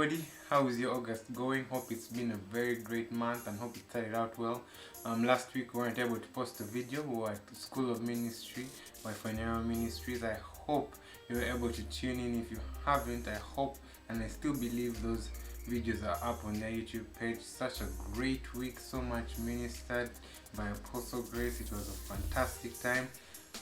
everybody, how is your August going? Hope it's been a very great month and hope it started out well. Last week we weren't able to post a video. We were at the School of Ministry by Financial Ministries. I hope you were able to tune in. If you haven't, I hope and I still believe those videos are up on their YouTube page. Such a great week, so much ministered by Apostle Grace. It was a fantastic time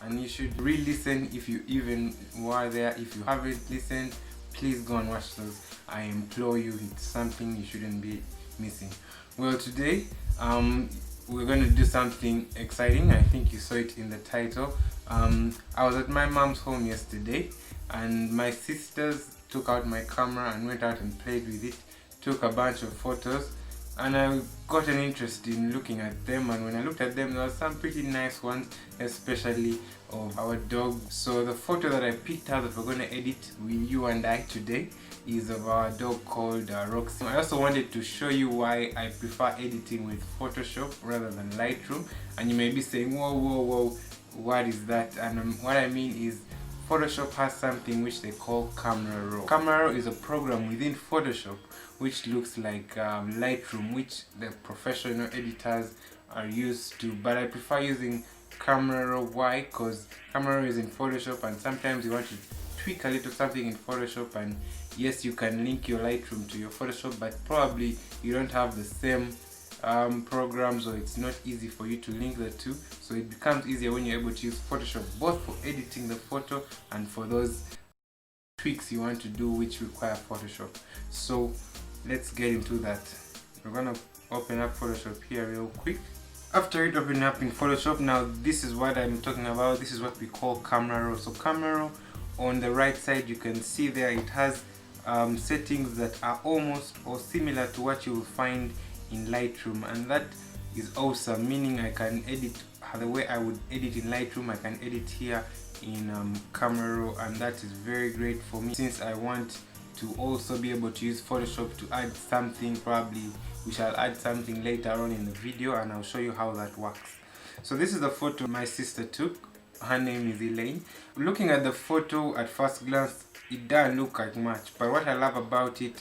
and you should re-listen if you even were there. If you haven't listened, please go and watch those. I implore you, it's something you shouldn't be missing. Well, today we're going to do something exciting. I think you saw it in the title. I was at my mom's home yesterday and my sisters took out my camera and went out and played with it, took a bunch of photos, and I got an interest in looking at them. And when I looked at them, there were some pretty nice ones, especially of our dog. So the photo that I picked out that we're going to edit with you and I today is of our dog called Roxy. I also wanted to show you why I prefer editing with Photoshop rather than Lightroom. And you may be saying, whoa, what is that? And what I mean is Photoshop has something which they call Camera Raw. Camera Raw is a program within Photoshop which looks like Lightroom, which the professional editors are used to, but I prefer using Camera Raw. Why? Because Camera Raw is in Photoshop and sometimes you want to tweak a little something in Photoshop, and yes, you can link your Lightroom to your Photoshop, but probably you don't have the same programs, or it's not easy for you to link the two. So it becomes easier when you're able to use Photoshop both for editing the photo and for those tweaks you want to do which require Photoshop. So let's get into that. We're gonna open up Photoshop here real quick. After it opening up in Photoshop, now this is what I'm talking about. This is what we call Camera Raw. So Camera Raw, on the right side you can see there it has settings that are almost or similar to what you will find in Lightroom, and that is awesome, meaning I can edit the way I would edit in Lightroom. I can edit here in Camera Raw, and that is very great for me since I want to also be able to use Photoshop to add something. Probably we shall add something later on in the video and I'll show you how that works. So this is the photo my sister took. Her name is Elaine. Looking at the photo at first glance, it doesn't look like much, but what I love about it,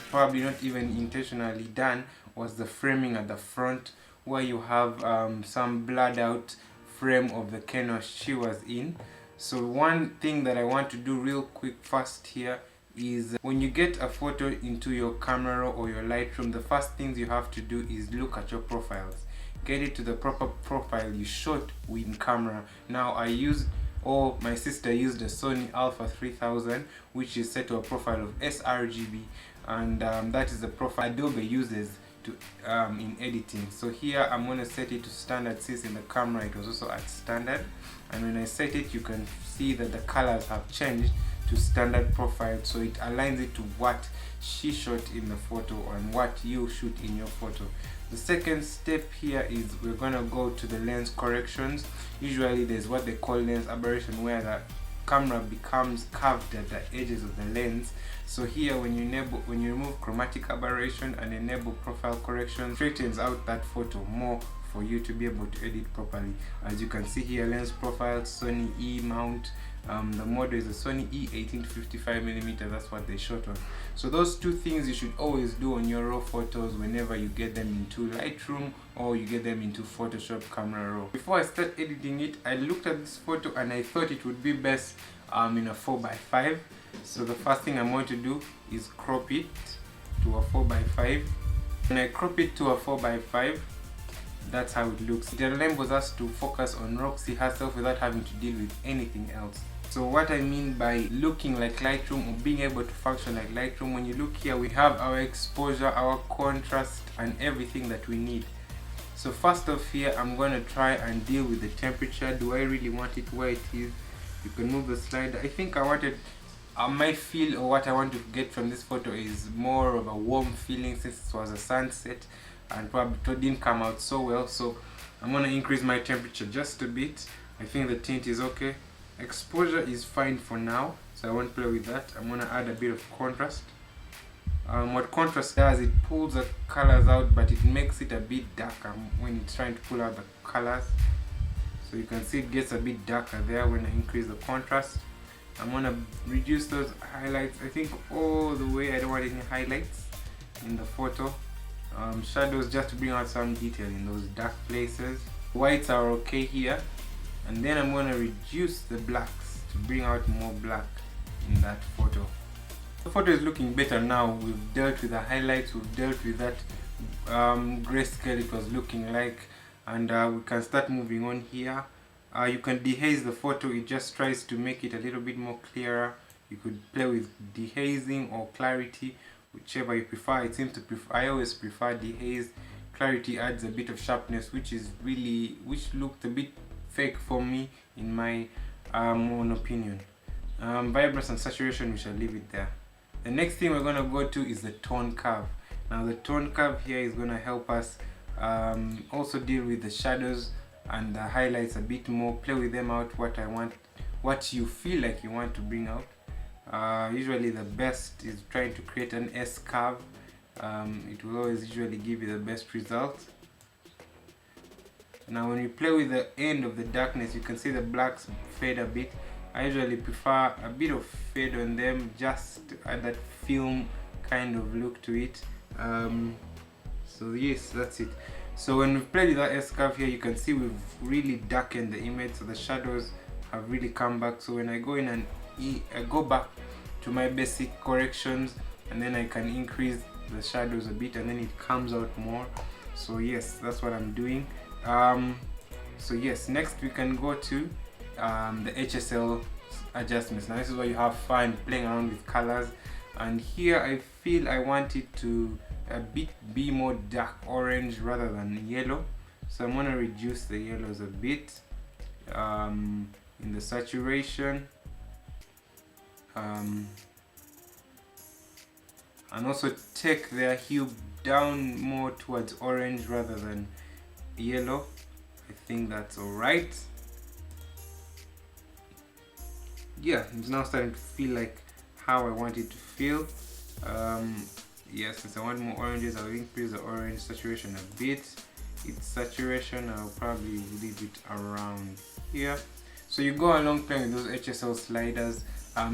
probably not even intentionally done, was the framing at the front, where you have some blurred out frame of the kennel she was in. So one thing that I want to do real quick first here is when you get a photo into your Camera or your Lightroom, the first things you have to do is look at your profiles. Get it to the proper profile you shot with camera. Now my sister used a Sony Alpha 3000, which is set to a profile of sRGB, and that is the profile Adobe uses to in editing. So here I'm going to set it to standard, since in the camera it was also at standard, and when I set it you can see that the colors have changed to standard profile, so it aligns it to what she shot in the photo and what you shoot in your photo. The second step here is we're going to go to the lens corrections. Usually there's what they call lens aberration, where the camera becomes curved at the edges of the lens. So here when you remove chromatic aberration and enable profile correction, straightens out that photo more for you to be able to edit properly. As you can see here, lens profile, Sony E mount. The model is a Sony E 18-55mm. That's what they shot on. So those two things you should always do on your raw photos whenever you get them into Lightroom or you get them into Photoshop Camera Raw. Before I start editing it, I looked at this photo and I thought it would be best in a 4x5. So the first thing I'm going to do is crop it to a 4x5. When I crop it to a 4x5, that's how it looks. It enables us to focus on Roxy herself without having to deal with anything else. So what I mean by looking like Lightroom or being able to function like Lightroom, when you look here, we have our exposure, our contrast, and everything that we need. So first off here, I'm going to try and deal with the temperature. Do I really want it where it is? You can move the slider. I think my feel, or what I want to get from this photo, is more of a warm feeling, since it was a sunset and probably didn't come out so well. So I'm going to increase my temperature just a bit. I think the tint is okay. Exposure is fine for now, so I won't play with that. I'm going to add a bit of contrast. What contrast does, it pulls the colors out, but it makes it a bit darker when it's trying to pull out the colors. So you can see it gets a bit darker there when I increase the contrast. I'm gonna reduce those highlights, I think, all the way. I don't want any highlights in the photo. Shadows, just to bring out some detail in those dark places. Whites are okay here, and then I'm gonna reduce the blacks to bring out more black in that photo. The photo is looking better now. We've dealt with the highlights, we've dealt with that grayscale it was looking like, and we can start moving on here. You can dehaze the photo. It just tries to make it a little bit more clearer. You could play with dehazing or clarity, whichever you prefer. I always prefer dehaze. Clarity adds a bit of sharpness, which looked a bit fake for me in my own opinion. Vibrance and saturation, we shall leave it there. The next thing we're going to go to is the tone curve. Now the tone curve here is going to help us also deal with the shadows and the highlights a bit more, play with them out, what you feel like you want to bring out. Usually the best is trying to create an S curve. It will always usually give you the best result. Now when you play with the end of the darkness, you can see the blacks fade a bit. I usually prefer a bit of fade on them, just to add that film kind of look to it. So yes, that's it. So when we've played with that S curve here, you can see we've really darkened the image, so the shadows have really come back. So when I go in and I go back to my basic corrections, and then I can increase the shadows a bit, and then it comes out more. So yes, that's what I'm doing. So yes, next we can go to the HSL adjustments. Now this is where you have fun playing around with colors, and here I feel I want it to be more dark orange rather than yellow, so I'm going to reduce the yellows a bit in the saturation, and also take their hue down more towards orange rather than yellow. I think that's alright. Yeah, it's now starting to feel like how I want it to feel. Yes, since I want more oranges, I'll increase the orange saturation a bit. Its saturation, I'll probably leave it around here. So you go along playing with those HSL sliders.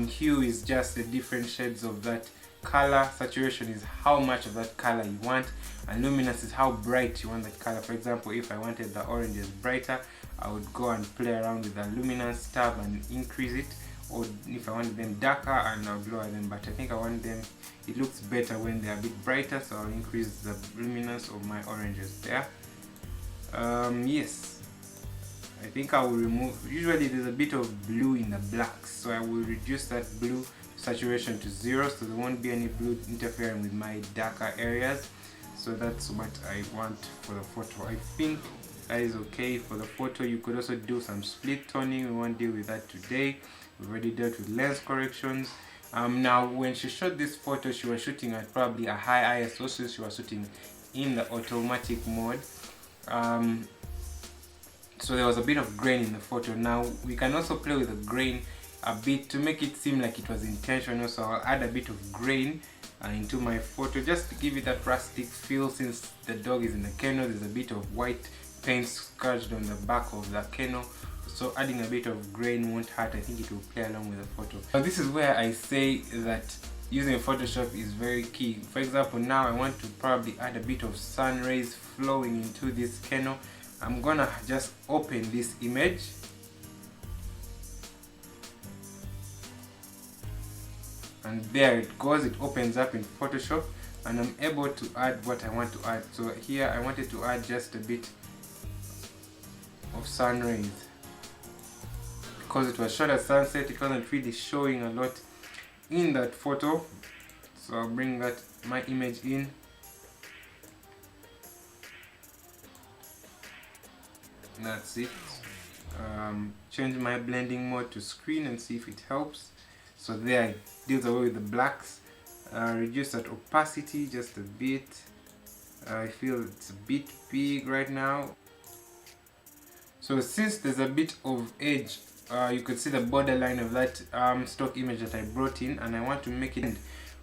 Hue is just the different shades of that color. Saturation is how much of that color you want, and luminance is how bright you want that color. For example, if I wanted the oranges brighter, I would go and play around with the luminance tab and increase it, or if I wanted them darker, and I'll lower them. But I think I want them, it looks better when they're a bit brighter, so I'll increase the luminance of my oranges there. Yes, I think I will remove, usually there's a bit of blue in the blacks, so I will reduce that blue saturation to 0, so there won't be any blue interfering with my darker areas. So that's what I want for the photo. I think that is okay for the photo. You could also do some split toning. We won't deal with that today. We've already dealt with lens corrections. Now when she shot this photo, she was shooting at probably a high ISO, so she was shooting in the automatic mode. So there was a bit of grain in the photo. Now we can also play with the grain a bit to make it seem like it was intentional, so I'll add a bit of grain into my photo just to give it that rustic feel. Since the dog is in the kennel, there's a bit of white paint scratched on the back of the kennel, so adding a bit of grain won't hurt. I think it will play along with the photo. Now this is where I say that using Photoshop is very key. For example, now I want to probably add a bit of sun rays flowing into this kennel. I'm gonna just open this image, and there it goes. It opens up in Photoshop, and I'm able to add what I want to add. So here I wanted to add just a bit of sun rays, because it was shot at sunset. It wasn't really showing a lot in that photo, so I'll bring my image in. That's it. Change my blending mode to screen and see if it helps. So there, it deals away with the blacks. Reduce that opacity just a bit. I feel it's a bit big right now. So since there's a bit of edge, you could see the borderline of that stock image that I brought in, and I want to make it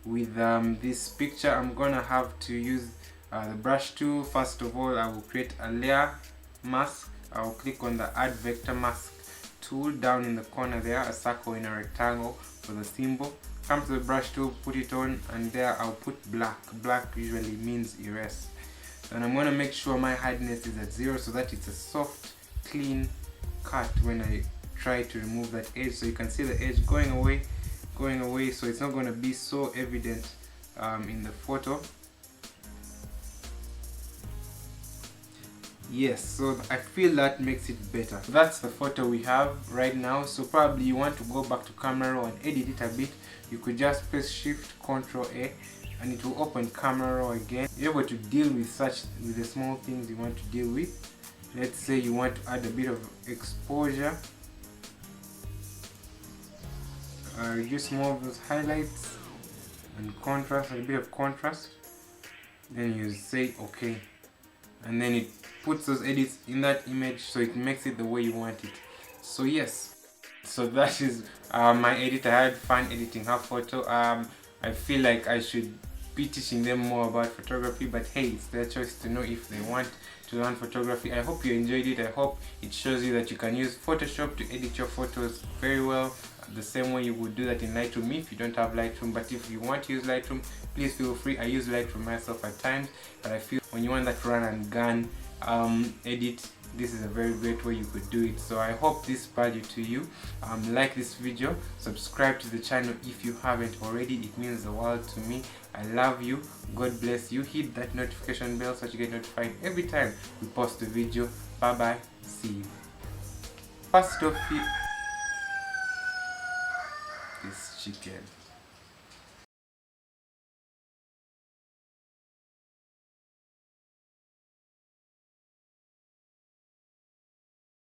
with this picture. I'm gonna have to use the brush tool. First of all, I will create a layer mask. I'll click on the add vector mask tool down in the corner there, a circle in a rectangle for the symbol. Come to the brush tool, put it on, and there I'll put black. Black usually means erase. And I'm going to make sure my hardness is at 0 so that it's a soft, clean cut when I try to remove that edge. So you can see the edge going away, so it's not going to be so evident in the photo. Yes, so I feel that makes it better. That's the photo we have right now. So probably you want to go back to camera raw and edit it a bit. You could just press Shift Ctrl A and it will open camera raw again. You're able to deal with the small things you want to deal with. Let's say you want to add a bit of exposure, reduce more of those highlights and contrast, a bit of contrast. Then you say OK, and then it puts those edits in that image so it makes it the way you want it. So yes, so that is my edit. I had fun editing her photo. I feel like I should be teaching them more about photography, but hey, it's their choice to know if they want to learn photography. I hope you enjoyed it. I hope it shows you that you can use Photoshop to edit your photos very well, the same way you would do that in Lightroom if you don't have Lightroom. But if you want to use Lightroom, please feel free. I use Lightroom myself at times, but I feel when you want that run and gun edit, this is a very great way you could do it. So I hope this value to you. Like this video, subscribe to the channel if you haven't already. It means the world to me. I love you. God bless you. Hit that notification bell so that you get notified every time we post a video. Bye bye. See you. First off, this chicken.